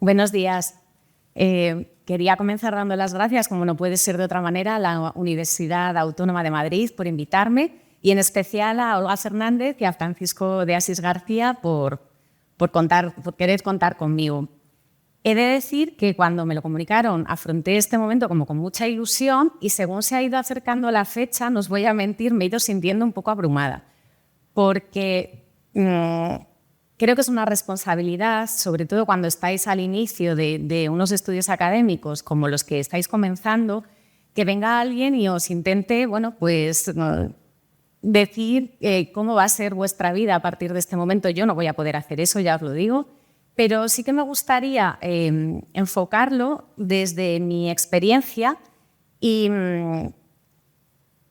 Buenos días. Quería comenzar dando las gracias, como no puede ser de otra manera, a la Universidad Autónoma de Madrid por invitarme y en especial a Olga Fernández y a Francisco de Asís García por querer contar conmigo. He de decir que cuando me lo comunicaron afronté este momento como con mucha ilusión y según se ha ido acercando la fecha, no os voy a mentir, me he ido sintiendo un poco abrumada porque creo que es una responsabilidad, sobre todo cuando estáis al inicio de unos estudios académicos como los que estáis comenzando, que venga alguien y os intente, decir cómo va a ser vuestra vida a partir de este momento. Yo no voy a poder hacer eso, ya os lo digo, pero sí que me gustaría enfocarlo desde mi experiencia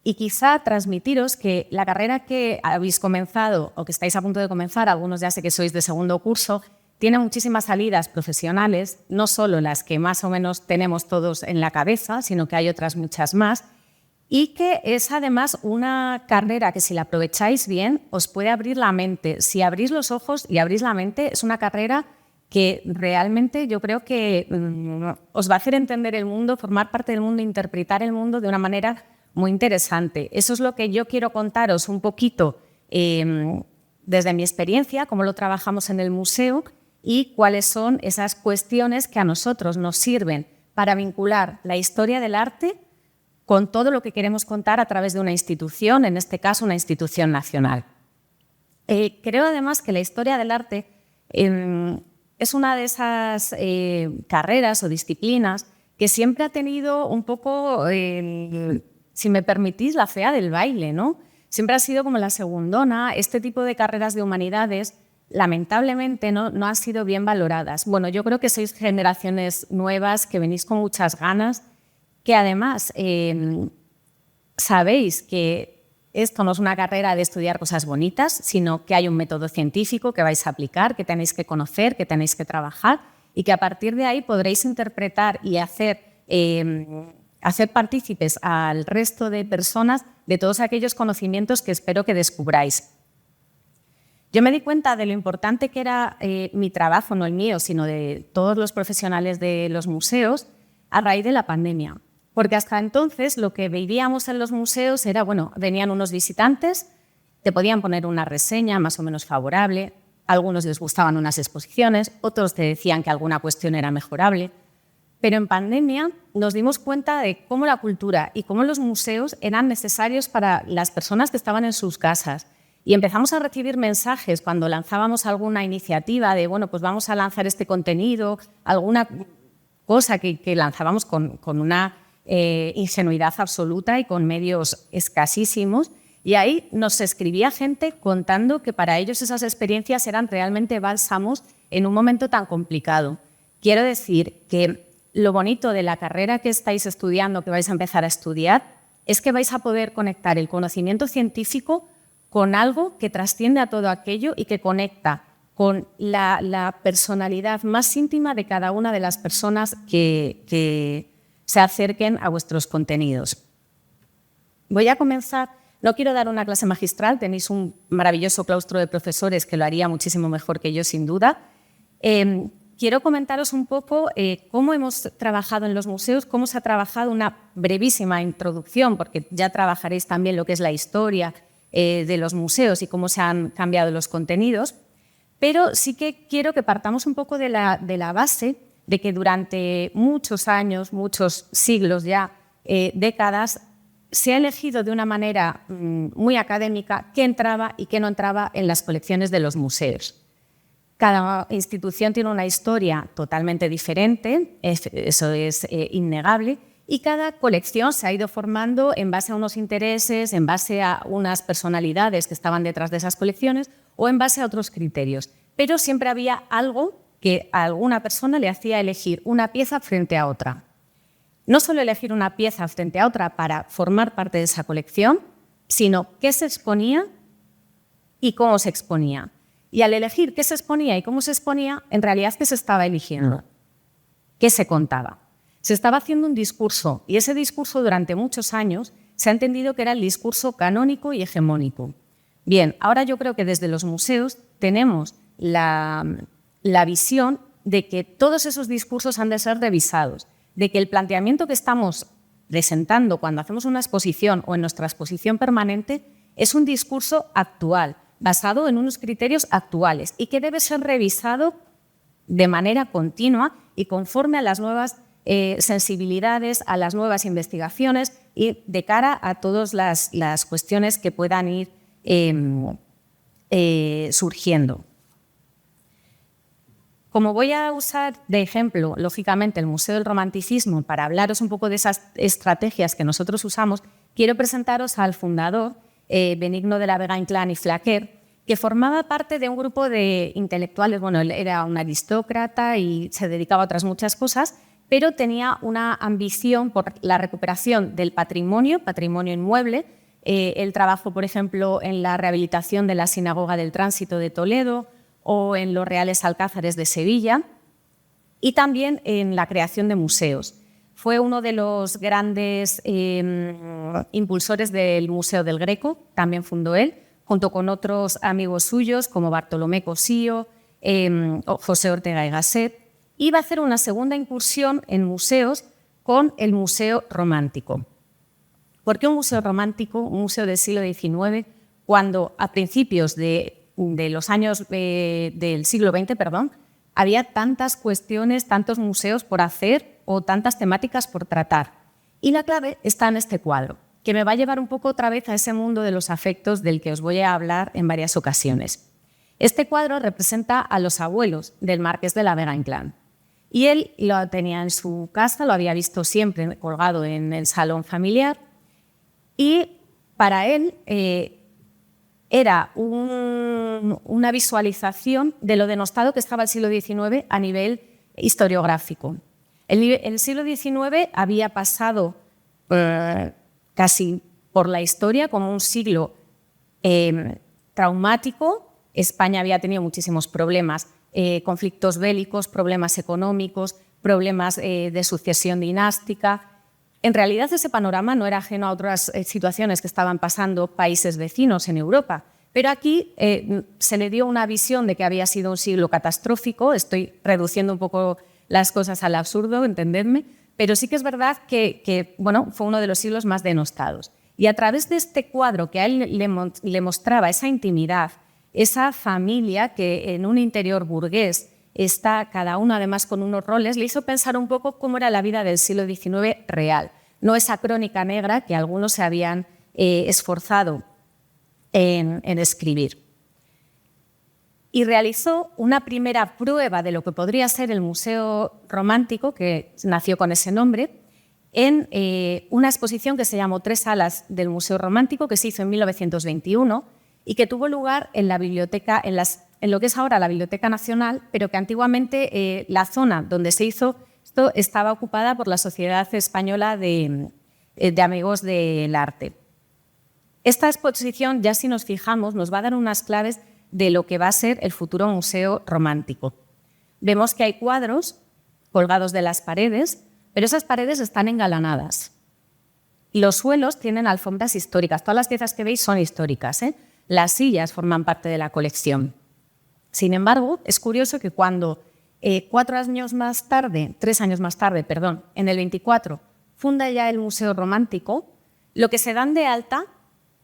y quizá transmitiros que la carrera que habéis comenzado o que estáis a punto de comenzar, algunos ya sé que sois de segundo curso, tiene muchísimas salidas profesionales, no solo las que más o menos tenemos todos en la cabeza, sino que hay otras muchas más, y que es además una carrera que si la aprovecháis bien os puede abrir la mente. Si abrís los ojos y abrís la mente, es una carrera que realmente yo creo que os va a hacer entender el mundo, formar parte del mundo, interpretar el mundo de una manera muy interesante. Eso es lo que yo quiero contaros un poquito desde mi experiencia, cómo lo trabajamos en el museo y cuáles son esas cuestiones que a nosotros nos sirven para vincular la historia del arte con todo lo que queremos contar a través de una institución, en este caso una institución nacional. Creo además que la historia del arte es una de esas carreras o disciplinas que siempre ha tenido un poco, si me permitís, la fea del baile, ¿no? Siempre ha sido como la segundona. Este tipo de carreras de humanidades, lamentablemente, no han sido bien valoradas. Bueno, yo creo que sois generaciones nuevas que venís con muchas ganas, que además sabéis que esto no es una carrera de estudiar cosas bonitas, sino que hay un método científico que vais a aplicar, que tenéis que conocer, que tenéis que trabajar y que a partir de ahí podréis interpretar y hacer partícipes al resto de personas de todos aquellos conocimientos que espero que descubráis. Yo me di cuenta de lo importante que era mi trabajo, no el mío, sino de todos los profesionales de los museos, a raíz de la pandemia. Porque hasta entonces lo que vivíamos en los museos era, venían unos visitantes, te podían poner una reseña más o menos favorable, a algunos les gustaban unas exposiciones, otros te decían que alguna cuestión era mejorable. Pero en pandemia nos dimos cuenta de cómo la cultura y cómo los museos eran necesarios para las personas que estaban en sus casas. Y empezamos a recibir mensajes cuando lanzábamos alguna iniciativa de, pues vamos a lanzar este contenido, alguna cosa que lanzábamos con una ingenuidad absoluta y con medios escasísimos. Y ahí nos escribía gente contando que para ellos esas experiencias eran realmente bálsamos en un momento tan complicado. Quiero decir que lo bonito de la carrera que estáis estudiando, que vais a empezar a estudiar, es que vais a poder conectar el conocimiento científico con algo que trasciende a todo aquello y que conecta con la personalidad más íntima de cada una de las personas que se acerquen a vuestros contenidos. Voy a comenzar, no quiero dar una clase magistral, tenéis un maravilloso claustro de profesores que lo haría muchísimo mejor que yo, sin duda. Quiero comentaros un poco cómo hemos trabajado en los museos, cómo se ha trabajado, una brevísima introducción, porque ya trabajaréis también lo que es la historia de los museos y cómo se han cambiado los contenidos, pero sí que quiero que partamos un poco de la base de que durante muchos años, muchos siglos ya, décadas, se ha elegido de una manera muy académica qué entraba y qué no entraba en las colecciones de los museos. Cada institución tiene una historia totalmente diferente, eso es innegable, y cada colección se ha ido formando en base a unos intereses, en base a unas personalidades que estaban detrás de esas colecciones o en base a otros criterios. Pero siempre había algo que a alguna persona le hacía elegir una pieza frente a otra. No solo elegir una pieza frente a otra para formar parte de esa colección, sino qué se exponía y cómo se exponía. Y al elegir qué se exponía y cómo se exponía, en realidad, ¿qué se estaba eligiendo? ¿Qué se contaba? Se estaba haciendo un discurso, y ese discurso durante muchos años se ha entendido que era el discurso canónico y hegemónico. Bien, ahora yo creo que desde los museos tenemos la visión de que todos esos discursos han de ser revisados, de que el planteamiento que estamos presentando cuando hacemos una exposición o en nuestra exposición permanente es un discurso actual, basado en unos criterios actuales y que debe ser revisado de manera continua y conforme a las nuevas sensibilidades, a las nuevas investigaciones y de cara a todas las cuestiones que puedan ir surgiendo. Como voy a usar de ejemplo, lógicamente, el Museo del Romanticismo para hablaros un poco de esas estrategias que nosotros usamos, quiero presentaros al fundador, Benigno de la Vega-Inclán y Flaquer, que formaba parte de un grupo de intelectuales. Bueno, él era un aristócrata y se dedicaba a otras muchas cosas, pero tenía una ambición por la recuperación del patrimonio inmueble. Él trabajó, por ejemplo, en la rehabilitación de la Sinagoga del Tránsito de Toledo o en los Reales Alcázares de Sevilla, y también en la creación de museos. Fue uno de los grandes impulsores del Museo del Greco, también fundó él, junto con otros amigos suyos como Bartolomé Cosío, José Ortega y Gasset. Iba a hacer una segunda incursión en museos con el Museo Romántico. ¿Por qué un museo romántico, un museo del siglo XIX, cuando a principios de los años del siglo XX, había tantas cuestiones, tantos museos por hacer o tantas temáticas por tratar? Y la clave está en este cuadro, que me va a llevar un poco otra vez a ese mundo de los afectos del que os voy a hablar en varias ocasiones. Este cuadro representa a los abuelos del marqués de la Vega-Inclán. Y él lo tenía en su casa, lo había visto siempre colgado en el salón familiar, y para él era una visualización de lo denostado que estaba el siglo XIX a nivel historiográfico. El siglo XIX había pasado casi por la historia como un siglo traumático. España había tenido muchísimos problemas, conflictos bélicos, problemas económicos, problemas de sucesión dinástica. En realidad ese panorama no era ajeno a otras situaciones que estaban pasando países vecinos en Europa, pero aquí se le dio una visión de que había sido un siglo catastrófico. Estoy reduciendo un poco las cosas al absurdo, entendedme, pero sí que es verdad que fue uno de los siglos más denostados. Y a través de este cuadro que a él le mostraba esa intimidad, esa familia que en un interior burgués está cada uno además con unos roles, le hizo pensar un poco cómo era la vida del siglo XIX real, no esa crónica negra que algunos se habían esforzado en escribir. Y realizó una primera prueba de lo que podría ser el Museo Romántico, que nació con ese nombre, en una exposición que se llamó Tres salas del Museo Romántico, que se hizo en 1921 y que tuvo lugar en la biblioteca, en lo que es ahora la Biblioteca Nacional, pero que antiguamente la zona donde se hizo esto estaba ocupada por la Sociedad Española de Amigos del Arte. Esta exposición, ya si nos fijamos, nos va a dar unas claves de lo que va a ser el futuro Museo Romántico. Vemos que hay cuadros colgados de las paredes, pero esas paredes están engalanadas. Los suelos tienen alfombras históricas. Todas las piezas que veis son históricas, ¿eh? Las sillas forman parte de la colección. Sin embargo, es curioso que cuando 3 años más tarde, en el 24, funda ya el Museo Romántico, lo que se dan de alta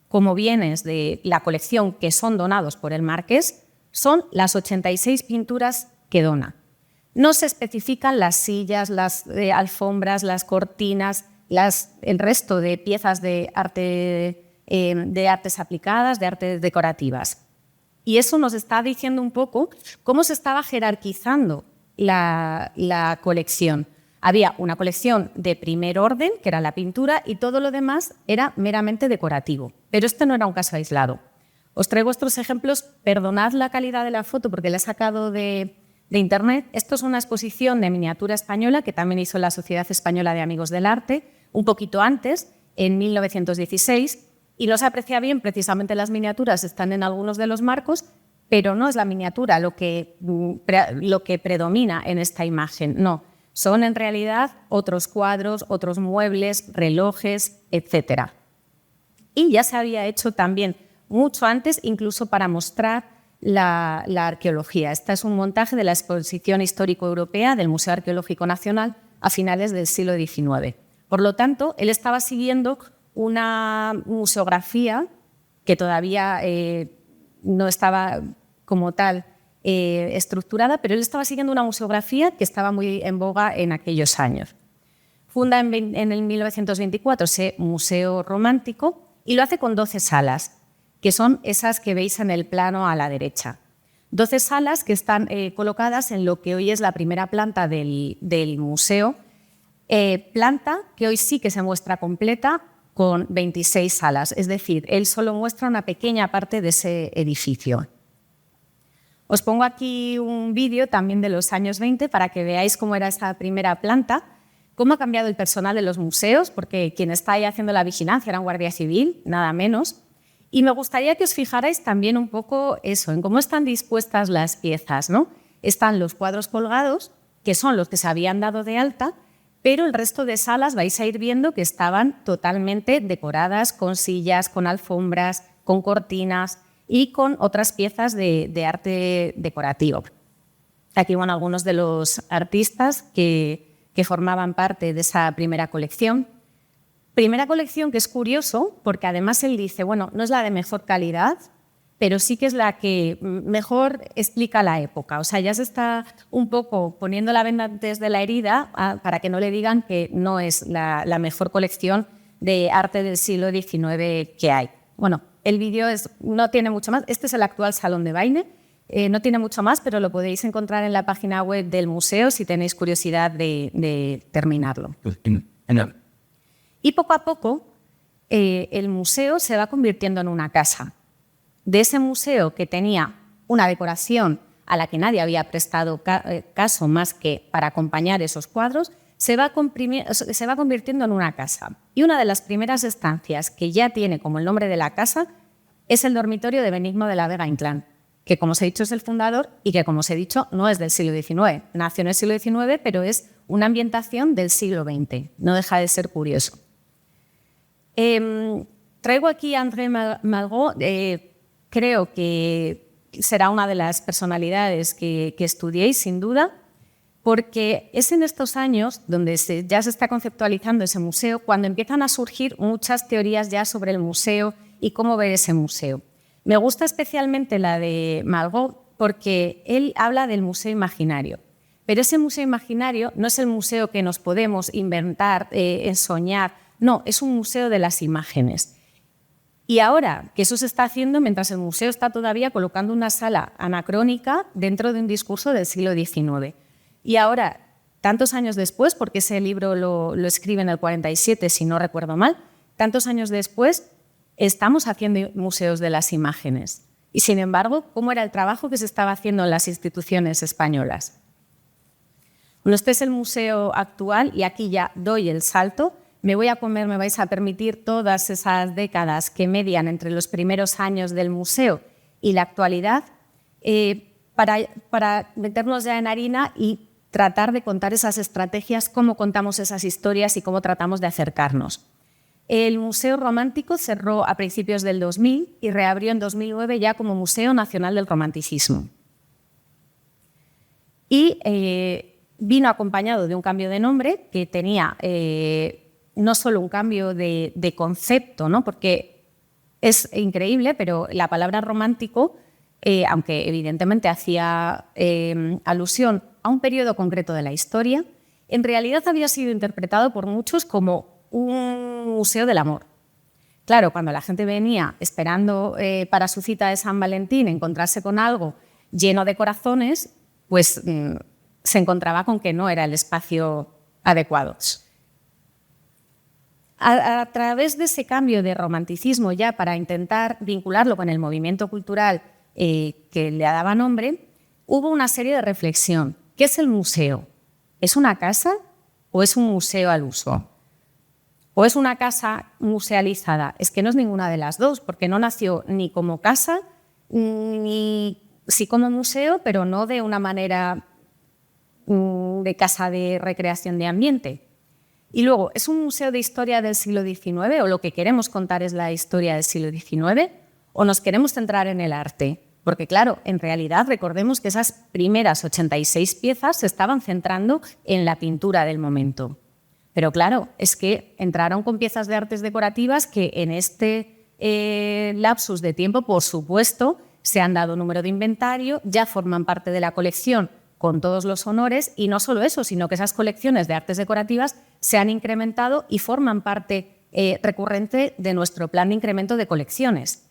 como bienes de la colección que son donados por el marqués son las 86 pinturas que dona. No se especifican las sillas, las alfombras, las cortinas, el resto de piezas de artes aplicadas, de artes decorativas. Y eso nos está diciendo un poco cómo se estaba jerarquizando la colección. Había una colección de primer orden, que era la pintura, y todo lo demás era meramente decorativo. Pero este no era un caso aislado. Os traigo estos ejemplos. Perdonad la calidad de la foto porque la he sacado de Internet. Esto es una exposición de miniatura española que también hizo la Sociedad Española de Amigos del Arte, un poquito antes, en 1916, y no se aprecia bien, precisamente las miniaturas están en algunos de los marcos, pero no es la miniatura lo que predomina en esta imagen, no. Son en realidad otros cuadros, otros muebles, relojes, etc. Y ya se había hecho también mucho antes, incluso para mostrar la arqueología. Este es un montaje de la Exposición Histórico-Europea del Museo Arqueológico Nacional a finales del siglo XIX. Por lo tanto, él estaba siguiendo una museografía que todavía no estaba como tal estructurada, pero él estaba siguiendo una museografía que estaba muy en boga en aquellos años. Funda en el 1924 ese Museo Romántico y lo hace con 12 salas, que son esas que veis en el plano a la derecha. 12 salas que están colocadas en lo que hoy es la primera planta del museo, planta que hoy sí que se muestra completa con 26 salas, es decir, él solo muestra una pequeña parte de ese edificio. Os pongo aquí un vídeo también de los años 20 para que veáis cómo era esta primera planta, cómo ha cambiado el personal de los museos, porque quien está ahí haciendo la vigilancia era un guardia civil, nada menos. Y me gustaría que os fijarais también un poco eso, en cómo están dispuestas las piezas, ¿no? Están los cuadros colgados, que son los que se habían dado de alta, pero el resto de salas vais a ir viendo que estaban totalmente decoradas con sillas, con alfombras, con cortinas y con otras piezas de arte decorativo. Aquí van algunos de los artistas que formaban parte de esa primera colección. Primera colección que es curioso, porque además él dice, bueno, no es la de mejor calidad, pero sí que es la que mejor explica la época. O sea, ya se está un poco poniendo la venda antes de la herida para que no le digan que no es la mejor colección de arte del siglo XIX que hay. Bueno, el vídeo no tiene mucho más. Este es el actual Salón de Baile. No tiene mucho más, pero lo podéis encontrar en la página web del museo si tenéis curiosidad de terminarlo. Y poco a poco el museo se va convirtiendo en una casa. De ese museo que tenía una decoración a la que nadie había prestado caso más que para acompañar esos cuadros, se va convirtiendo en una casa. Y una de las primeras estancias que ya tiene como el nombre de la casa es el dormitorio de Benigno de la Vega Inclán, que como os he dicho es el fundador y que como os he dicho no es del siglo XIX. Nació en el siglo XIX, pero es una ambientación del siglo XX. No deja de ser curioso. Traigo aquí a André Malraux. Creo que será una de las personalidades que estudiéis, sin duda, porque es en estos años donde ya se está conceptualizando ese museo, cuando empiezan a surgir muchas teorías ya sobre el museo y cómo ver ese museo. Me gusta especialmente la de Malraux porque él habla del museo imaginario, pero ese museo imaginario no es el museo que nos podemos inventar, soñar, no, es un museo de las imágenes. Y ahora que eso se está haciendo mientras el museo está todavía colocando una sala anacrónica dentro de un discurso del siglo XIX. Y ahora, tantos años después, porque ese libro lo escribe en el 47, si no recuerdo mal, tantos años después estamos haciendo museos de las imágenes. Y sin embargo, ¿cómo era el trabajo que se estaba haciendo en las instituciones españolas? Bueno, este es el museo actual y aquí ya doy el salto. Me vais a permitir todas esas décadas que median entre los primeros años del museo y la actualidad para meternos ya en harina y tratar de contar esas estrategias, cómo contamos esas historias y cómo tratamos de acercarnos. El Museo Romántico cerró a principios del 2000 y reabrió en 2009 ya como Museo Nacional del Romanticismo. Y vino acompañado de un cambio de nombre que tenía no solo un cambio de concepto, ¿no? Porque es increíble, pero la palabra romántico, aunque evidentemente hacía alusión a un periodo concreto de la historia, en realidad había sido interpretado por muchos como un museo del amor. Claro, cuando la gente venía esperando para su cita de San Valentín encontrarse con algo lleno de corazones, pues se encontraba con que no era el espacio adecuado. A través de ese cambio de romanticismo ya para intentar vincularlo con el movimiento cultural que le daba nombre, hubo una serie de reflexión. ¿Qué es el museo? ¿Es una casa o es un museo al uso? ¿O es una casa musealizada? Es que no es ninguna de las dos, porque no nació ni como casa, ni sí como museo, pero no de una manera de casa de recreación de ambiente. Y luego, ¿es un museo de historia del siglo XIX o lo que queremos contar es la historia del siglo XIX o nos queremos centrar en el arte? Porque claro, en realidad recordemos que esas primeras 86 piezas se estaban centrando en la pintura del momento. Pero claro, es que entraron con piezas de artes decorativas que en este lapsus de tiempo, por supuesto, se han dado número de inventario, ya forman parte de la colección con todos los honores, y no solo eso, sino que esas colecciones de artes decorativas se han incrementado y forman parte recurrente de nuestro plan de incremento de colecciones.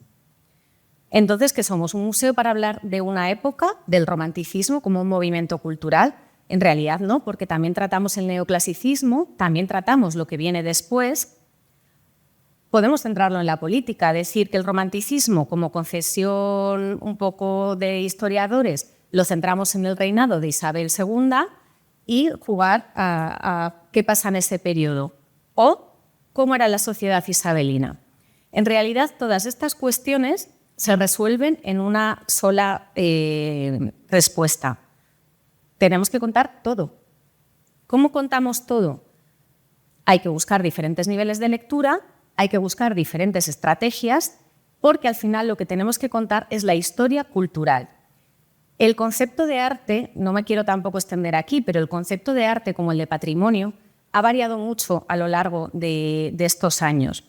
Entonces, ¿qué somos? ¿Un museo para hablar de una época, del romanticismo como un movimiento cultural? En realidad no, porque también tratamos el neoclasicismo, también tratamos lo que viene después. Podemos centrarlo en la política, decir que el romanticismo, como concesión un poco de historiadores, lo centramos en el reinado de Isabel II y jugar a qué pasa en ese periodo o cómo era la sociedad isabelina. En realidad, todas estas cuestiones se resuelven en una sola respuesta. Tenemos que contar todo. ¿Cómo contamos todo? Hay que buscar diferentes niveles de lectura, hay que buscar diferentes estrategias, porque al final lo que tenemos que contar es la historia cultural. El concepto de arte, no me quiero tampoco extender aquí, pero el concepto de arte como el de patrimonio ha variado mucho a lo largo de estos años.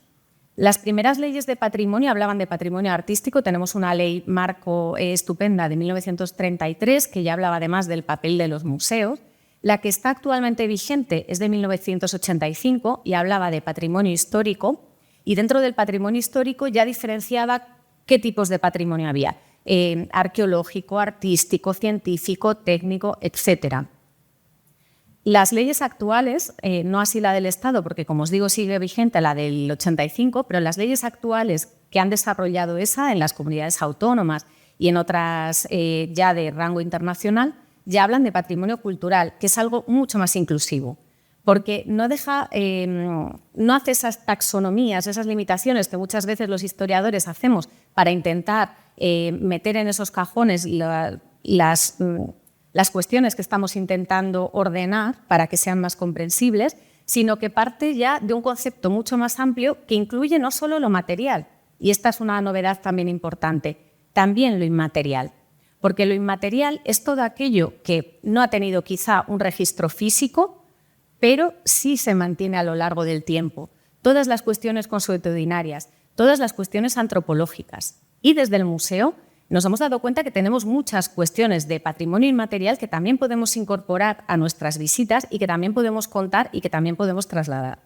Las primeras leyes de patrimonio hablaban de patrimonio artístico. Tenemos una ley marco estupenda de 1933 que ya hablaba además del papel de los museos. La que está actualmente vigente es de 1985 y hablaba de patrimonio histórico, y dentro del patrimonio histórico ya diferenciaba qué tipos de patrimonio había, arqueológico, artístico, científico, técnico, etc. Las leyes actuales, no así la del Estado, porque como os digo sigue vigente la del 85, pero las leyes actuales que han desarrollado esa en las comunidades autónomas y en otras ya de rango internacional, ya hablan de patrimonio cultural, que es algo mucho más inclusivo, porque no hace esas taxonomías, esas limitaciones que muchas veces los historiadores hacemos para intentar meter en esos cajones las cuestiones que estamos intentando ordenar para que sean más comprensibles, sino que parte ya de un concepto mucho más amplio que incluye no solo lo material, y esta es una novedad también importante, también lo inmaterial, porque lo inmaterial es todo aquello que no ha tenido quizá un registro físico, pero sí se mantiene a lo largo del tiempo. Todas las cuestiones consuetudinarias, todas las cuestiones antropológicas. Y desde el museo nos hemos dado cuenta que tenemos muchas cuestiones de patrimonio inmaterial que también podemos incorporar a nuestras visitas y que también podemos contar y que también podemos trasladar.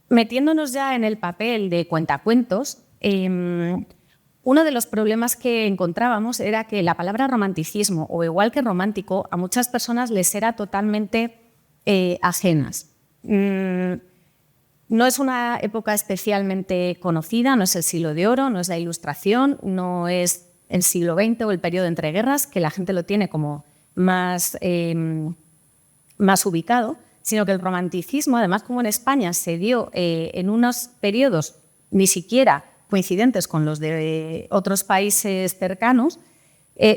Metiéndonos ya en el papel de cuentacuentos, uno de los problemas que encontrábamos era que la palabra romanticismo, o igual que romántico, a muchas personas les era totalmente ajenas. No es una época especialmente conocida, no es el siglo de oro, no es la Ilustración, no es el siglo XX o el periodo entre guerras, que la gente lo tiene como más ubicado, sino que el romanticismo, además como en España se dio en unos periodos ni siquiera coincidentes con los de otros países cercanos,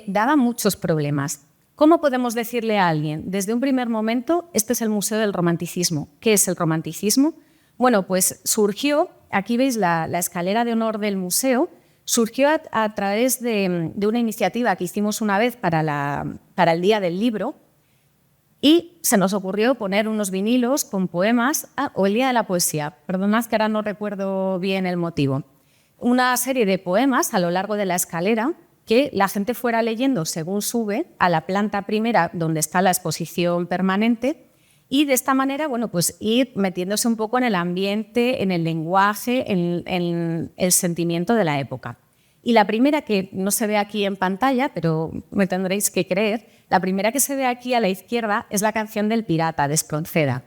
daba muchos problemas. ¿Cómo podemos decirle a alguien desde un primer momento, este es el Museo del Romanticismo? ¿Qué es el romanticismo? Bueno, pues surgió, aquí veis la escalera de honor del museo, surgió a través de una iniciativa que hicimos una vez para el Día del Libro, y se nos ocurrió poner unos vinilos con poemas, o el Día de la Poesía, perdonad que ahora no recuerdo bien el motivo, una serie de poemas a lo largo de la escalera que la gente fuera leyendo según sube a la planta primera donde está la exposición permanente, y de esta manera, bueno, pues ir metiéndose un poco en el ambiente, en el lenguaje, en el sentimiento de la época. Y la primera, que no se ve aquí en pantalla, pero me tendréis que creer, la primera que se ve aquí a la izquierda es la canción del pirata, de Espronceda.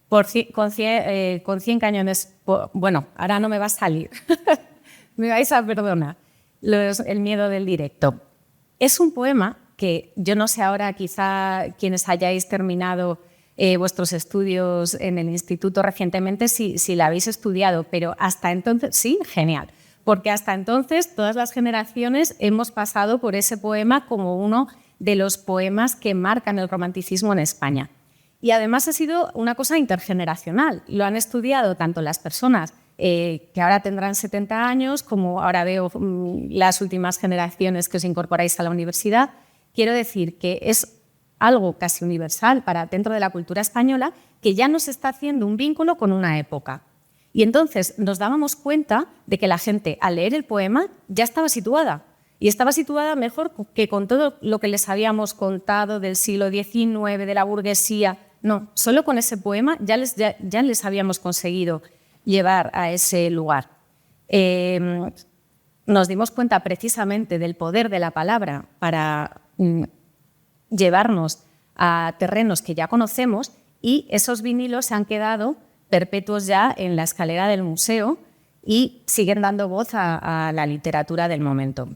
Con 100 cañones, bueno, ahora no me va a salir, me vais a perdonar, el miedo del directo. Es un poema que yo no sé ahora, quizá quienes hayáis terminado vuestros estudios en el instituto recientemente, si la habéis estudiado, pero hasta entonces, sí, genial, porque hasta entonces todas las generaciones hemos pasado por ese poema como uno de los poemas que marcan el romanticismo en España. Y además ha sido una cosa intergeneracional, lo han estudiado tanto las personas que ahora tendrán 70 años, como ahora veo las últimas generaciones que os incorporáis a la universidad. Quiero decir que es algo casi universal dentro de la cultura española, que ya nos está haciendo un vínculo con una época. Y entonces nos dábamos cuenta de que la gente, al leer el poema, ya estaba situada. Y estaba situada mejor que con todo lo que les habíamos contado del siglo XIX, de la burguesía. No, solo con ese poema ya les habíamos conseguido llevar a ese lugar. Nos dimos cuenta precisamente del poder de la palabra para llevarnos a terrenos que ya conocemos, y esos vinilos se han quedado perpetuos ya en la escalera del museo y siguen dando voz a la literatura del momento.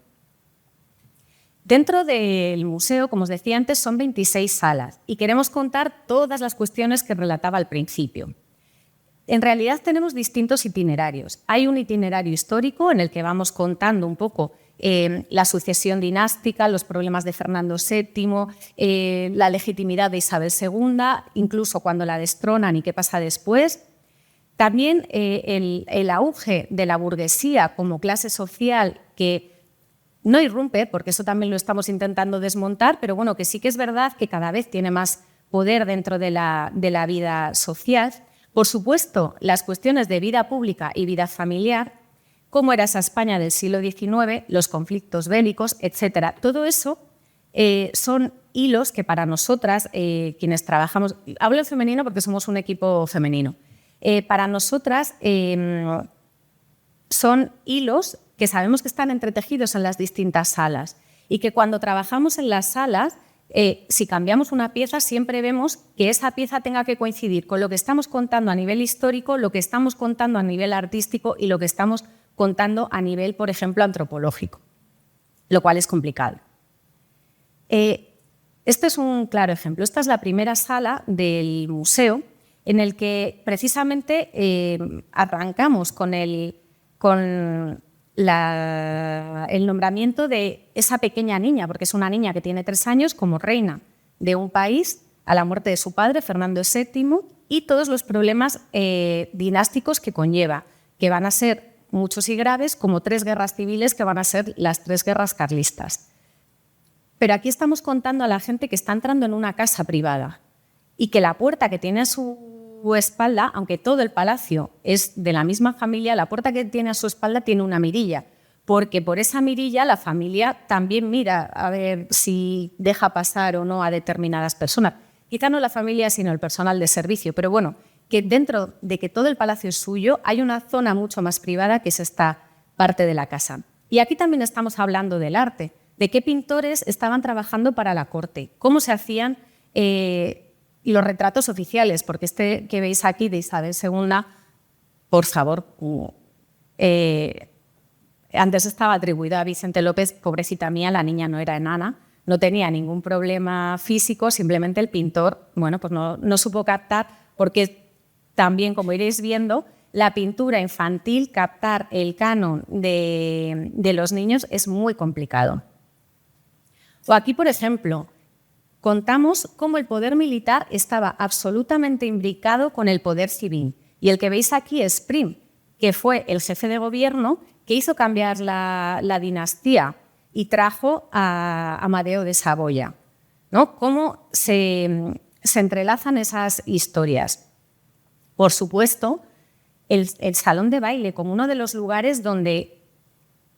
Dentro del museo, como os decía antes, son 26 salas y queremos contar todas las cuestiones que relataba al principio. En realidad tenemos distintos itinerarios. Hay un itinerario histórico en el que vamos contando un poco la sucesión dinástica, los problemas de Fernando VII, la legitimidad de Isabel II, incluso cuando la destronan y qué pasa después. También el auge de la burguesía como clase social que no irrumpe, porque eso también lo estamos intentando desmontar, pero bueno, que sí que es verdad que cada vez tiene más poder dentro de la vida social. Por supuesto, las cuestiones de vida pública y vida familiar, cómo era esa España del siglo XIX, los conflictos bélicos, etc. Todo eso son hilos que para nosotras, quienes trabajamos, hablo en femenino porque somos un equipo femenino, para nosotras son hilos que sabemos que están entretejidos en las distintas salas y que cuando trabajamos en las salas, si cambiamos una pieza, siempre vemos que esa pieza tenga que coincidir con lo que estamos contando a nivel histórico, lo que estamos contando a nivel artístico y lo que estamos contando a nivel, por ejemplo, antropológico, lo cual es complicado. Este es un claro ejemplo. Esta es la primera sala del museo en el que precisamente arrancamos con el nombramiento de esa pequeña niña, porque es una niña que tiene 3 años como reina de un país a la muerte de su padre, Fernando VII, y todos los problemas dinásticos que conlleva, que van a ser muchos y graves, como 3 guerras civiles que van a ser las 3 guerras carlistas. Pero aquí estamos contando a la gente que está entrando en una casa privada y que la puerta que tiene a su espalda, aunque todo el palacio es de la misma familia, la puerta que tiene a su espalda tiene una mirilla, porque por esa mirilla la familia también mira a ver si deja pasar o no a determinadas personas. Quizá no la familia, sino el personal de servicio, pero bueno, que dentro de que todo el palacio es suyo, hay una zona mucho más privada que es esta parte de la casa. Y aquí también estamos hablando del arte, de qué pintores estaban trabajando para la corte, cómo se hacían los retratos oficiales, porque este que veis aquí de Isabel II, por favor, antes estaba atribuido a Vicente López, pobrecita mía, la niña no era enana, no tenía ningún problema físico, simplemente el pintor, bueno, pues no supo captar, porque también, como iréis viendo, la pintura infantil, captar el canon de los niños es muy complicado. O aquí, por ejemplo, contamos cómo el poder militar estaba absolutamente imbricado con el poder civil. Y el que veis aquí es Prim, que fue el jefe de gobierno que hizo cambiar la dinastía y trajo a Amadeo de Saboya, ¿no? Cómo se entrelazan esas historias. Por supuesto, el salón de baile como uno de los lugares donde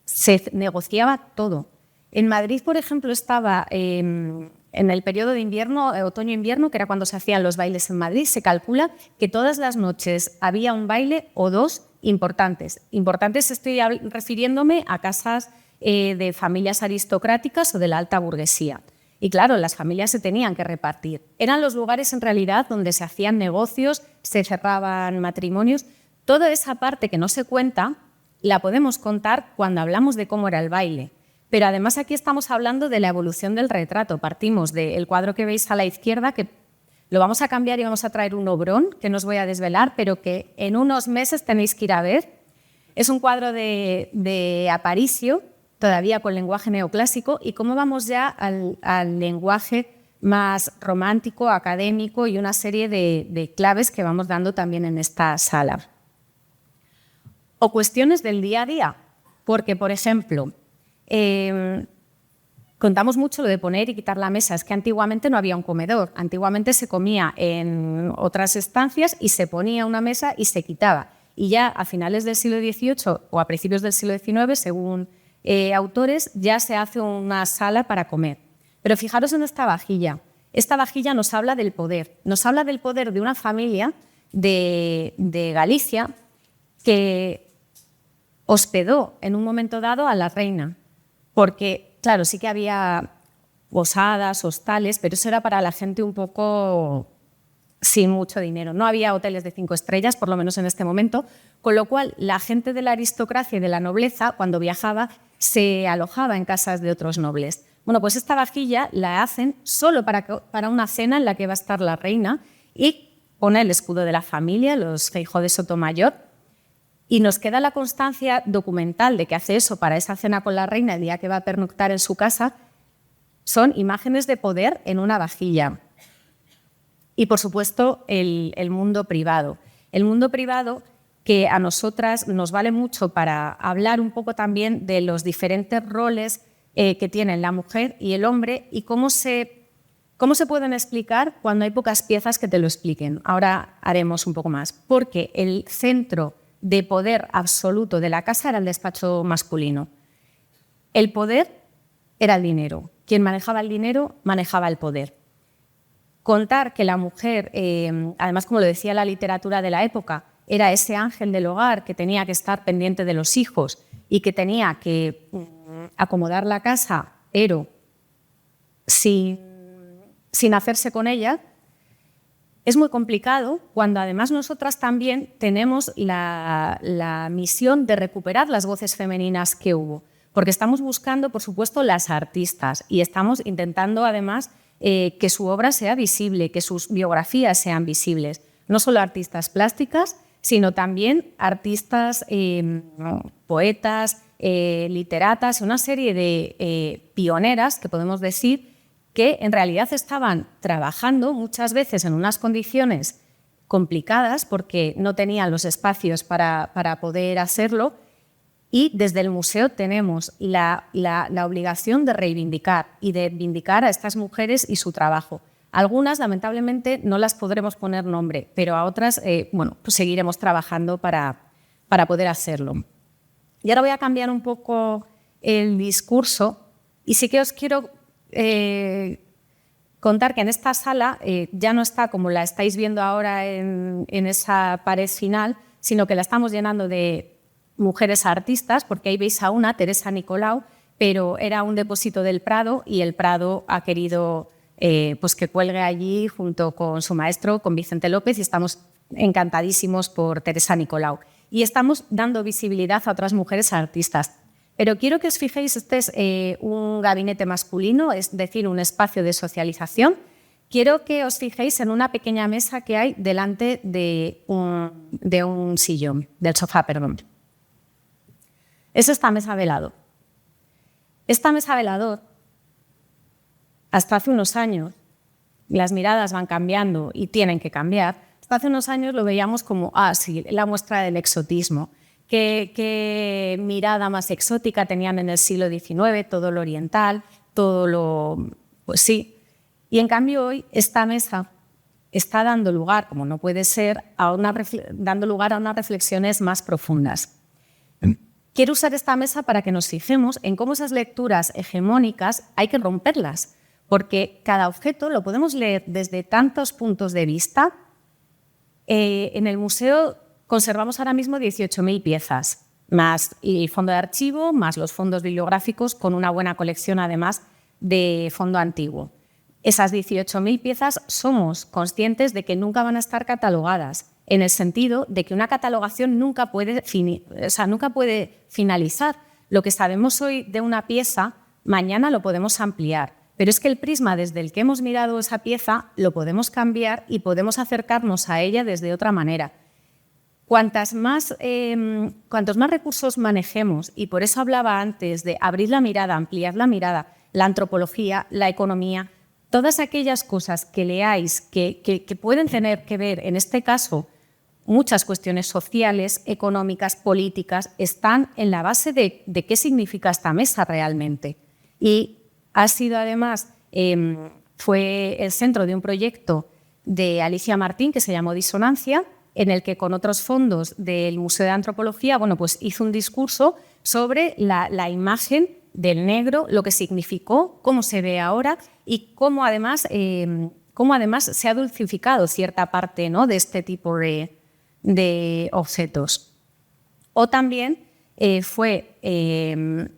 se negociaba todo. En Madrid, por ejemplo, estaba en el periodo de invierno, otoño-invierno, que era cuando se hacían los bailes en Madrid, se calcula que todas las noches había un baile o 2 importantes. Importantes estoy refiriéndome a casas de familias aristocráticas o de la alta burguesía. Y claro, las familias se tenían que repartir. Eran los lugares en realidad donde se hacían negocios, se cerraban matrimonios. Toda esa parte que no se cuenta la podemos contar cuando hablamos de cómo era el baile. Pero además aquí estamos hablando de la evolución del retrato. Partimos del cuadro que veis a la izquierda, que lo vamos a cambiar y vamos a traer un obrón, que no os voy a desvelar, pero que en unos meses tenéis que ir a ver. Es un cuadro de Aparicio, todavía con lenguaje neoclásico, y cómo vamos ya al lenguaje más romántico, académico y una serie de claves que vamos dando también en esta sala. o cuestiones del día a día, porque, por ejemplo, contamos mucho lo de poner y quitar la mesa. Es que antiguamente no había un comedor. Antiguamente se comía en otras estancias y se ponía una mesa y se quitaba. Y ya a finales del siglo XVIII o a principios del siglo XIX, según autores, ya se hace una sala para comer. Pero fijaros en esta vajilla. Esta vajilla nos habla del poder. Nos habla del poder de una familia de Galicia que hospedó en un momento dado a la reina. Porque, claro, sí que había posadas, hostales, pero eso era para la gente un poco sin mucho dinero. No había hoteles de 5 estrellas, por lo menos en este momento, con lo cual la gente de la aristocracia y de la nobleza, cuando viajaba, se alojaba en casas de otros nobles. Bueno, pues esta vajilla la hacen solo para una cena en la que va a estar la reina y pone el escudo de la familia, los Feijó de Sotomayor, y nos queda la constancia documental de que hace eso para esa cena con la reina el día que va a pernoctar en su casa. Son imágenes de poder en una vajilla. Y, por supuesto, el mundo privado. El mundo privado que a nosotras nos vale mucho para hablar un poco también de los diferentes roles que tienen la mujer y el hombre y cómo se pueden explicar cuando hay pocas piezas que te lo expliquen. Ahora haremos un poco más. Porque el centro de poder absoluto de la casa era el despacho masculino. El poder era el dinero. Quien manejaba el dinero manejaba el poder. Contar que la mujer, además como lo decía la literatura de la época, era ese ángel del hogar que tenía que estar pendiente de los hijos y que tenía que acomodar la casa, pero sin hacerse con ella, es muy complicado cuando además nosotras también tenemos la misión de recuperar las voces femeninas que hubo, porque estamos buscando, por supuesto, las artistas y estamos intentando además que su obra sea visible, que sus biografías sean visibles. No solo artistas plásticas, sino también artistas, poetas, literatas, una serie de pioneras, que podemos decir, que en realidad estaban trabajando muchas veces en unas condiciones complicadas porque no tenían los espacios para poder hacerlo. Y desde el museo tenemos la obligación de reivindicar y de vindicar a estas mujeres y su trabajo. Algunas, lamentablemente, no las podremos poner nombre, pero a otras pues seguiremos trabajando para poder hacerlo. Y ahora voy a cambiar un poco el discurso y sí que os quiero contar que en esta sala ya no está como la estáis viendo ahora en esa pared final, sino que la estamos llenando de mujeres artistas, porque ahí veis a una, Teresa Nicolau, pero era un depósito del Prado y el Prado ha querido pues que cuelgue allí junto con su maestro, con Vicente López, y estamos encantadísimos por Teresa Nicolau. Y estamos dando visibilidad a otras mujeres artistas. Pero quiero que os fijéis, este es un gabinete masculino, es decir, un espacio de socialización. Quiero que os fijéis en una pequeña mesa que hay delante de un sillón, del sofá, perdón. Es esta mesa velador. Esta mesa velador, hasta hace unos años, las miradas van cambiando y tienen que cambiar, hasta hace unos años lo veíamos como, sí, la muestra del exotismo. ¿Qué mirada más exótica tenían en el siglo XIX? Todo lo oriental, todo lo... Pues sí. Y en cambio hoy esta mesa está dando lugar, como no puede ser, dando lugar a unas reflexiones más profundas. Quiero usar esta mesa para que nos fijemos en cómo esas lecturas hegemónicas hay que romperlas, porque cada objeto lo podemos leer desde tantos puntos de vista. En el museo conservamos ahora mismo 18.000 piezas, más el fondo de archivo, más los fondos bibliográficos, con una buena colección además de fondo antiguo. Esas 18.000 piezas somos conscientes de que nunca van a estar catalogadas, en el sentido de que una catalogación nunca puede finalizar. Lo que sabemos hoy de una pieza, mañana lo podemos ampliar, pero es que el prisma desde el que hemos mirado esa pieza lo podemos cambiar y podemos acercarnos a ella desde otra manera. Cuantos más recursos manejemos, y por eso hablaba antes de abrir la mirada, ampliar la mirada, la antropología, la economía, todas aquellas cosas que leáis que pueden tener que ver, en este caso, muchas cuestiones sociales, económicas, políticas, están en la base de qué significa esta mesa realmente. Y ha sido además, fue el centro de un proyecto de Alicia Martín que se llamó Disonancia, en el que con otros fondos del Museo de Antropología pues hizo un discurso sobre la imagen del negro, lo que significó, cómo se ve ahora y cómo además se ha dulcificado cierta parte, ¿no?, de este tipo de objetos. O también fue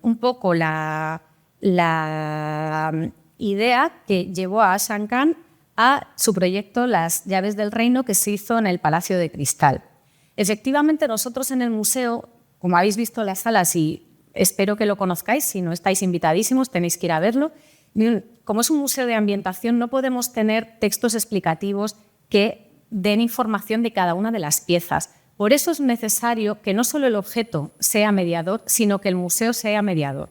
un poco la idea que llevó a Ashan Khan a su proyecto Las llaves del reino, que se hizo en el Palacio de Cristal. Efectivamente, nosotros en el museo, como habéis visto en las salas, y espero que lo conozcáis, si no estáis invitadísimos, tenéis que ir a verlo. Como es un museo de ambientación, no podemos tener textos explicativos que den información de cada una de las piezas. Por eso es necesario que no solo el objeto sea mediador, sino que el museo sea mediador.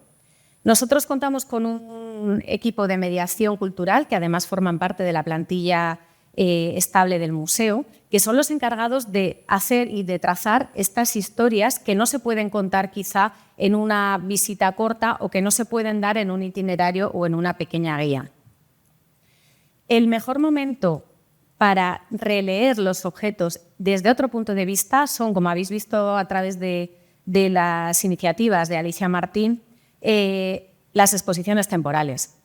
Nosotros contamos con un equipo de mediación cultural que además forman parte de la plantilla estable del museo, que son los encargados de hacer y de trazar estas historias que no se pueden contar quizá en una visita corta o que no se pueden dar en un itinerario o en una pequeña guía. El mejor momento para releer los objetos desde otro punto de vista son, como habéis visto a través de las iniciativas de Alicia Martín, las exposiciones temporales.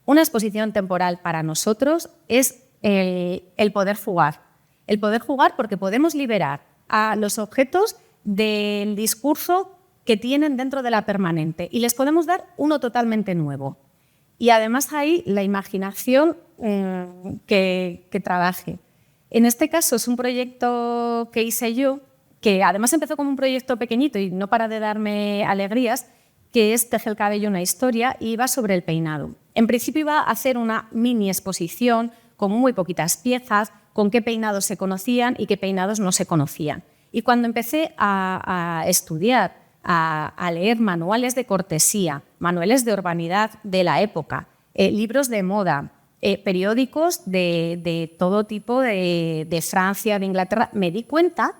Una exposición temporal para nosotros es el poder jugar. El poder jugar porque podemos liberar a los objetos del discurso que tienen dentro de la permanente y les podemos dar uno totalmente nuevo. Y además ahí la imaginación que trabaje. En este caso es un proyecto que hice yo, que además empezó como un proyecto pequeñito y no para de darme alegrías, que es Teje el cabello una historia, y va sobre el peinado. En principio iba a hacer una mini exposición con muy poquitas piezas, con qué peinados se conocían y qué peinados no se conocían. Y cuando empecé a estudiar, a leer manuales de cortesía, manuales de urbanidad de la época, libros de moda, periódicos de todo tipo de Francia, de Inglaterra, me di cuenta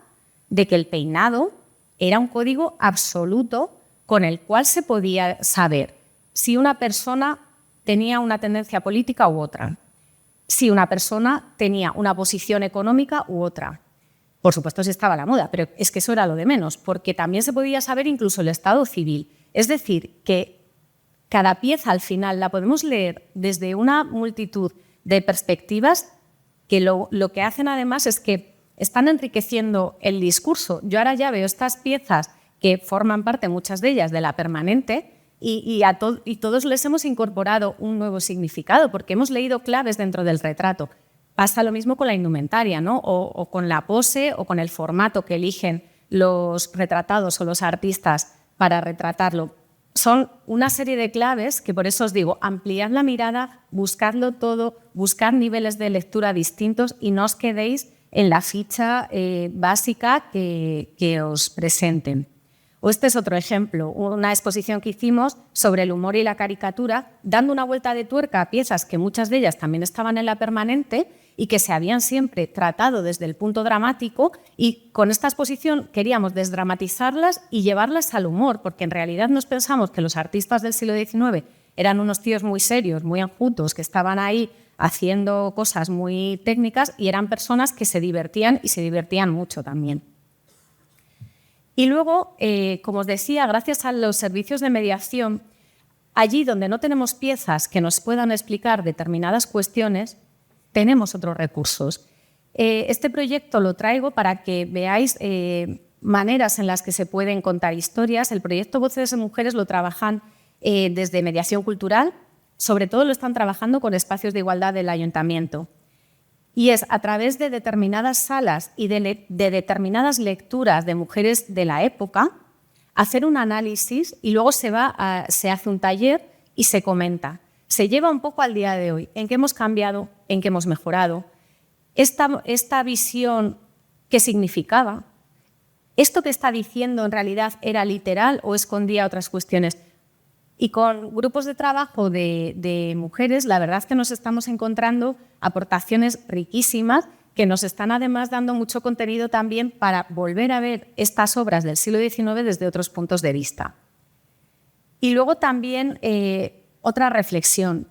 de que el peinado era un código absoluto con el cual se podía saber si una persona tenía una tendencia política u otra, si una persona tenía una posición económica u otra. Por supuesto, si estaba la moda, pero es que eso era lo de menos, porque también se podía saber incluso el estado civil. Es decir, que cada pieza al final la podemos leer desde una multitud de perspectivas que lo que hacen además es que están enriqueciendo el discurso. Yo ahora ya veo estas piezas que forman parte, muchas de ellas, de la permanente, y todos les hemos incorporado un nuevo significado, porque hemos leído claves dentro del retrato. Pasa lo mismo con la indumentaria, ¿no? o con la pose o con el formato que eligen los retratados o los artistas para retratarlo. Son una serie de claves que, por eso os digo, ampliad la mirada, buscadlo todo, buscad niveles de lectura distintos y no os quedéis en la ficha básica que os presenten. O este es otro ejemplo, una exposición que hicimos sobre el humor y la caricatura, dando una vuelta de tuerca a piezas que muchas de ellas también estaban en la permanente y que se habían siempre tratado desde el punto dramático, y con esta exposición queríamos desdramatizarlas y llevarlas al humor, porque en realidad nos pensamos que los artistas del siglo XIX eran unos tíos muy serios, muy enjutos, que estaban ahí haciendo cosas muy técnicas, y eran personas que se divertían y se divertían mucho también. Y luego, como os decía, gracias a los servicios de mediación, allí donde no tenemos piezas que nos puedan explicar determinadas cuestiones, tenemos otros recursos. Este proyecto lo traigo para que veáis maneras en las que se pueden contar historias. El proyecto Voces de Mujeres lo trabajan desde mediación cultural, sobre todo lo están trabajando con espacios de igualdad del ayuntamiento. Y es a través de determinadas salas y de determinadas lecturas de mujeres de la época, hacer un análisis y luego se hace un taller y se comenta. Se lleva un poco al día de hoy, en qué hemos cambiado, en qué hemos mejorado, esta visión, qué significaba, esto que está diciendo en realidad era literal o escondía otras cuestiones. Y con grupos de trabajo de mujeres, la verdad es que nos estamos encontrando aportaciones riquísimas que nos están además dando mucho contenido también para volver a ver estas obras del siglo XIX desde otros puntos de vista. Y luego también otra reflexión.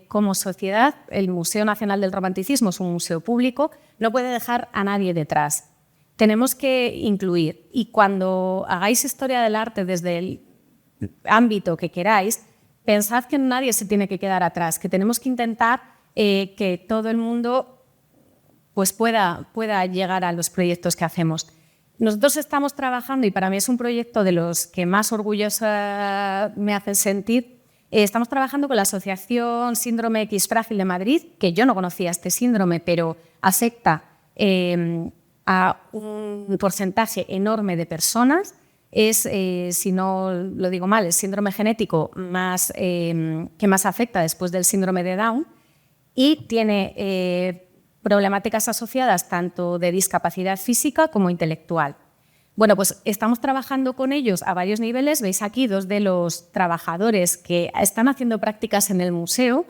Como sociedad, el Museo Nacional del Romanticismo es un museo público, no puede dejar a nadie detrás. Tenemos que incluir, y cuando hagáis historia del arte desde el ámbito que queráis, pensad que nadie se tiene que quedar atrás, que tenemos que intentar que todo el mundo pues pueda llegar a los proyectos que hacemos. Nosotros estamos trabajando, y para mí es un proyecto de los que más orgullosa me hacen sentir, estamos trabajando con la Asociación Síndrome X Frágil de Madrid, que yo no conocía este síndrome, pero afecta a un porcentaje enorme de personas. Es, si no lo digo mal, el síndrome genético que más afecta después del síndrome de Down, y tiene problemáticas asociadas tanto de discapacidad física como intelectual. Bueno, pues estamos trabajando con ellos a varios niveles. Veis aquí dos de los trabajadores que están haciendo prácticas en el museo.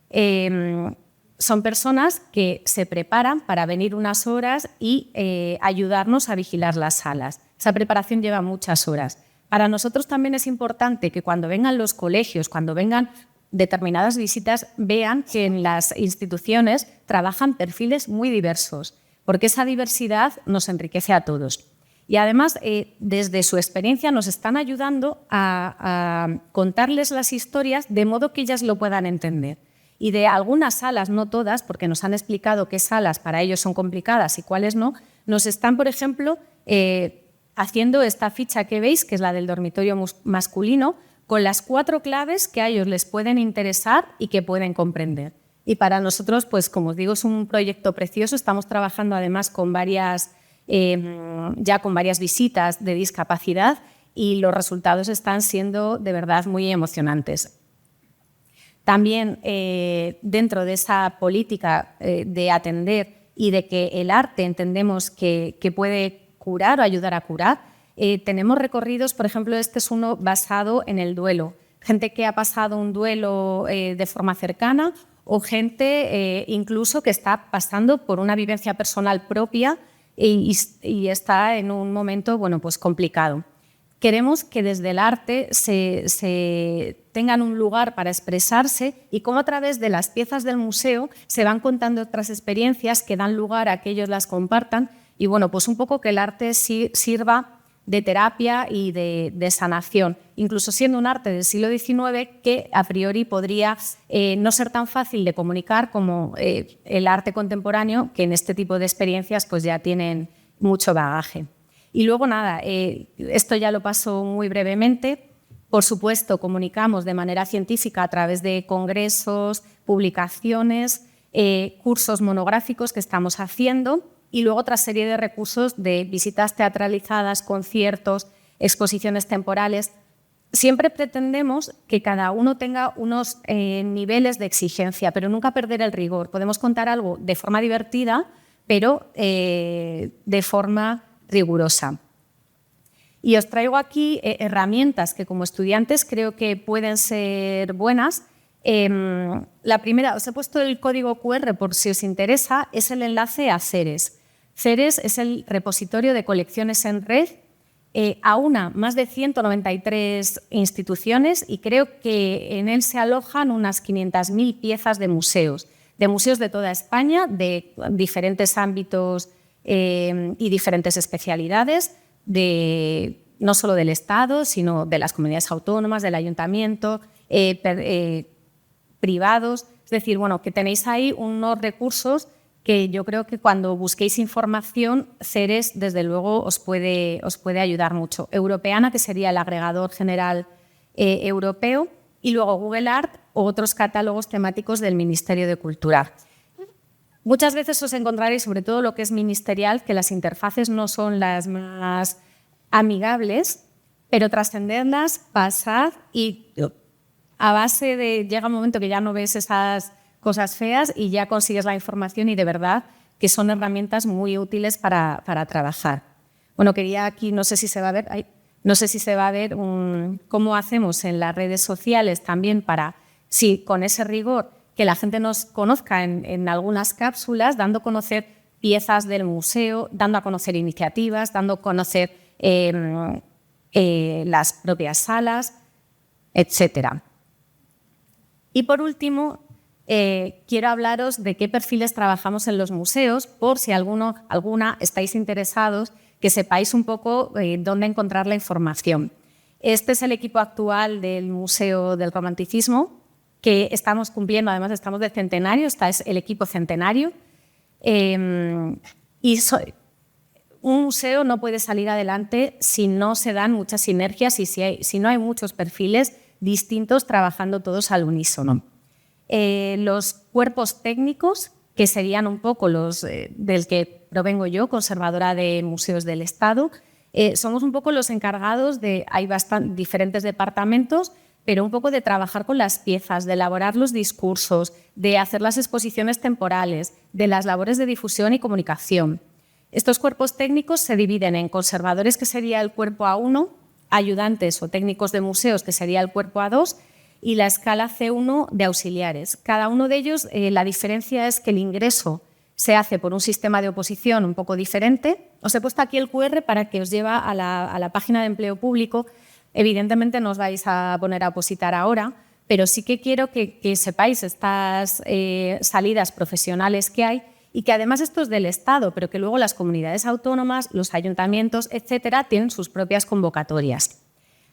Son personas que se preparan para venir unas horas y ayudarnos a vigilar las salas. Esa preparación lleva muchas horas. Para nosotros también es importante que cuando vengan los colegios, cuando vengan determinadas visitas, vean que en las instituciones trabajan perfiles muy diversos, porque esa diversidad nos enriquece a todos. Y además, desde su experiencia, nos están ayudando a contarles las historias de modo que ellas lo puedan entender. Y de algunas salas, no todas, porque nos han explicado qué salas para ellos son complicadas y cuáles no, nos están, por ejemplo, haciendo esta ficha que veis, que es la del dormitorio masculino, con las 4 claves que a ellos les pueden interesar y que pueden comprender. Y para nosotros, pues como os digo, es un proyecto precioso. Estamos trabajando además con ya con varias visitas de discapacidad, y los resultados están siendo de verdad muy emocionantes. También dentro de esa política de atender y de que el arte entendemos que puede curar o ayudar a curar, tenemos recorridos, por ejemplo, este es uno basado en el duelo. Gente que ha pasado un duelo de forma cercana, o gente incluso que está pasando por una vivencia personal propia y está en un momento, bueno, pues complicado. Queremos que desde el arte se tengan un lugar para expresarse, y cómo a través de las piezas del museo se van contando otras experiencias que dan lugar a que ellos las compartan, y bueno, pues un poco que el arte sirva de terapia y de sanación, incluso siendo un arte del siglo XIX que a priori podría no ser tan fácil de comunicar como el arte contemporáneo, que en este tipo de experiencias pues ya tienen mucho bagaje. Y luego nada, esto ya lo paso muy brevemente. Por supuesto, comunicamos de manera científica a través de congresos, publicaciones, cursos monográficos que estamos haciendo, y luego otra serie de recursos de visitas teatralizadas, conciertos, exposiciones temporales. Siempre pretendemos que cada uno tenga unos niveles de exigencia, pero nunca perder el rigor. Podemos contar algo de forma divertida, pero de forma rigurosa. Y os traigo aquí herramientas que como estudiantes creo que pueden ser buenas. La primera, os he puesto el código QR por si os interesa, es el enlace a CERES. CERES es el repositorio de colecciones en red, aúna más de 193 instituciones, y creo que en él se alojan unas 500.000 piezas de museos de toda España, de diferentes ámbitos y diferentes especialidades, no solo del Estado, sino de las comunidades autónomas, del ayuntamiento, privados. Es decir, bueno, que tenéis ahí unos recursos que yo creo que cuando busquéis información, CERES desde luego os puede ayudar mucho. Europeana, que sería el agregador general europeo, y luego Google Art o otros catálogos temáticos del Ministerio de Cultura. Muchas veces os encontraréis, sobre todo lo que es ministerial, que las interfaces no son las más amigables, pero trascenderlas, pasad, y a base de llega un momento que ya no ves esas cosas feas y ya consigues la información, y de verdad que son herramientas muy útiles para trabajar. Bueno, quería aquí, no sé si se va a ver, cómo hacemos en las redes sociales también para, sí, con ese rigor, que la gente nos conozca en algunas cápsulas, dando a conocer piezas del museo, dando a conocer iniciativas, dando a conocer las propias salas, etc. Y por último, quiero hablaros de qué perfiles trabajamos en los museos, por si alguna estáis interesados, que sepáis un poco dónde encontrar la información. Este es el equipo actual del Museo del Romanticismo, que estamos cumpliendo, además estamos de centenario, este es el equipo centenario. Un museo no puede salir adelante si no se dan muchas sinergias y si no hay muchos perfiles distintos trabajando todos al unísono. Los cuerpos técnicos, que serían un poco los del que provengo yo, conservadora de museos del Estado, somos un poco los encargados hay diferentes departamentos, pero un poco de trabajar con las piezas, de elaborar los discursos, de hacer las exposiciones temporales, de las labores de difusión y comunicación. Estos cuerpos técnicos se dividen en conservadores, que sería el cuerpo A1, ayudantes o técnicos de museos, que sería el cuerpo A2, y la escala C1 de auxiliares. Cada uno de ellos, la diferencia es que el ingreso se hace por un sistema de oposición un poco diferente. Os he puesto aquí el QR para que os lleve a la página de empleo público. Evidentemente no os vais a poner a opositar ahora, pero sí que quiero que sepáis estas salidas profesionales que hay y que además esto es del Estado, pero que luego las comunidades autónomas, los ayuntamientos, etcétera, tienen sus propias convocatorias.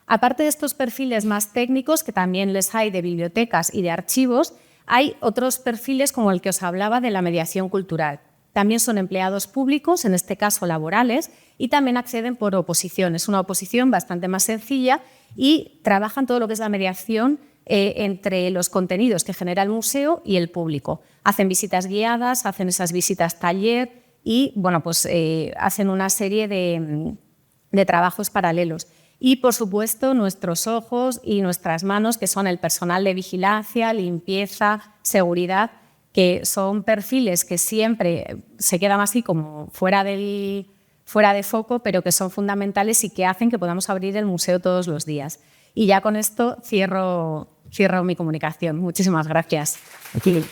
Aparte de estos perfiles más técnicos, que también les hay de bibliotecas y de archivos, hay otros perfiles como el que os hablaba de la mediación cultural. También son empleados públicos, en este caso laborales, y también acceden por oposición. Es una oposición bastante más sencilla y trabajan todo lo que es la mediación entre los contenidos que genera el museo y el público. Hacen visitas guiadas, hacen esas visitas taller y bueno, pues, hacen una serie de trabajos paralelos. Y, por supuesto, nuestros ojos y nuestras manos, que son el personal de vigilancia, limpieza, seguridad, que son perfiles que siempre se quedan así como fuera de foco, pero que son fundamentales y que hacen que podamos abrir el museo todos los días. Y ya con esto cierro mi comunicación. Muchísimas gracias. Aquí.